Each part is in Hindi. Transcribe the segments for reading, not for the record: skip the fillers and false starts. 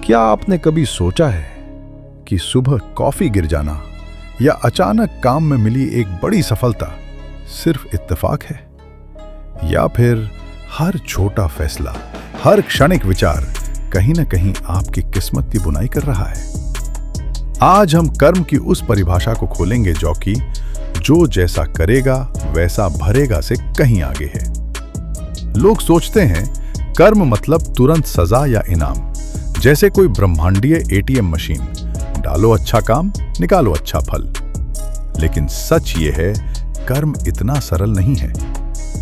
क्या आपने कभी सोचा है कि सुबह कॉफी गिर जाना या अचानक काम में मिली एक बड़ी सफलता सिर्फ इत्तेफाक है, या फिर हर छोटा फैसला, हर क्षणिक विचार कहीं न कहीं आपकी किस्मत की बुनाई कर रहा है। आज हम कर्म की उस परिभाषा को खोलेंगे जो जैसा करेगा वैसा भरेगा से कहीं आगे है। लोग सोचते हैं कर्म मतलब तुरंत सजा या इनाम, जैसे कोई ब्रह्मांडीय एटीएम मशीन, डालो अच्छा काम निकालो अच्छा फल। लेकिन सच ये है, कर्म इतना सरल नहीं है।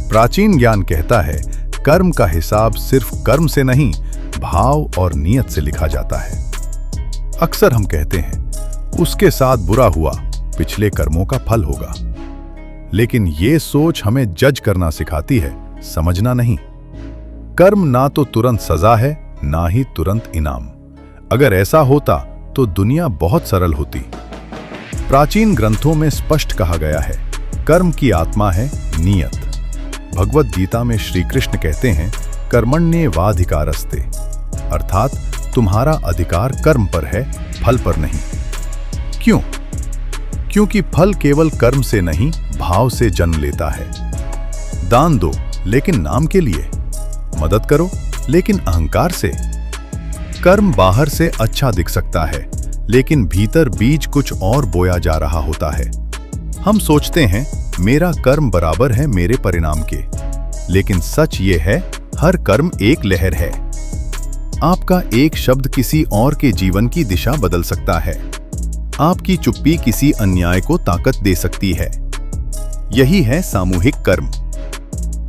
प्राचीन ज्ञान कहता है कर्म का हिसाब सिर्फ कर्म से नहीं, भाव और नियत से लिखा जाता है। अक्सर हम कहते हैं उसके साथ बुरा हुआ, पिछले कर्मों का फल होगा। लेकिन ये सोच हमें जज करना सिखाती है, समझना नहीं। कर्म ना तो तुरंत सजा है, ना ही तुरंत इनाम। अगर ऐसा होता तो दुनिया बहुत सरल होती। प्राचीन ग्रंथों में स्पष्ट कहा गया है, कर्म की आत्मा है नियत। भगवद गीता में श्री कृष्ण कहते हैं कर्मण्येवाधिकारस्ते, अर्थात तुम्हारा अधिकार कर्म पर है, फल पर नहीं। क्यों? क्योंकि फल केवल कर्म से नहीं, भाव से जन्म लेता है। दान दो लेकिन नाम के लिए, मदद करो लेकिन अहंकार से। कर्म बाहर से अच्छा दिख सकता है, लेकिन भीतर बीज कुछ और बोया जा रहा होता है। हम सोचते हैं मेरा कर्म बराबर है मेरे परिणाम के, लेकिन सच ये है हर कर्म एक लहर है। आपका एक शब्द किसी और के जीवन की दिशा बदल सकता है। आपकी चुप्पी किसी अन्याय को ताकत दे सकती है। यही है सामूहिक कर्म।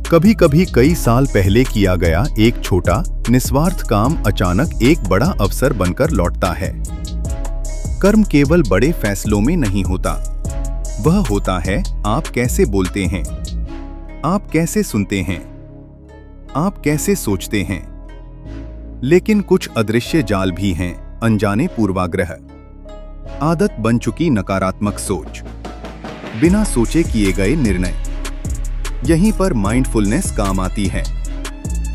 कभी कभी कई साल पहले किया गया एक छोटा निस्वार्थ काम अचानक एक बड़ा अवसर बनकर लौटता है। कर्म केवल बड़े फैसलों में नहीं होता, वह होता है आप कैसे बोलते हैं, आप कैसे सुनते हैं, आप कैसे सोचते हैं। लेकिन कुछ अदृश्य जाल भी हैं, अनजाने पूर्वाग्रह, आदत बन चुकी नकारात्मक सोच, बिना सोचे किए गए निर्णय। यहीं पर माइंडफुलनेस काम आती है।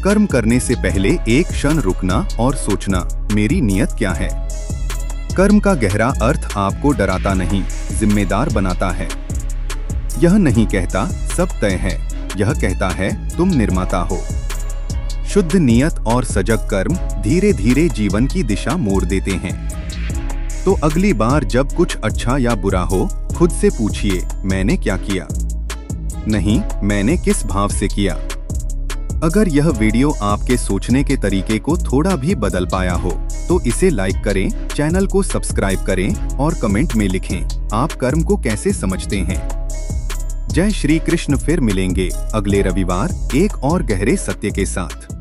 कर्म करने से पहले एक क्षण रुकना और सोचना, मेरी नियत क्या है। कर्म का गहरा अर्थ आपको डराता नहीं, जिम्मेदार बनाता है। यह नहीं कहता सब तय है, यह कहता है तुम निर्माता हो। शुद्ध नियत और सजग कर्म धीरे धीरे जीवन की दिशा मोड़ देते हैं। तो अगली बार जब कुछ अच्छा या बुरा हो, खुद से पूछिए मैंने क्या किया, नहीं मैंने किस भाव से किया। अगर यह वीडियो आपके सोचने के तरीके को थोड़ा भी बदल पाया हो तो इसे लाइक करें, चैनल को सब्सक्राइब करें और कमेंट में लिखें आप कर्म को कैसे समझते हैं। जय श्री कृष्ण। फिर मिलेंगे अगले रविवार एक और गहरे सत्य के साथ।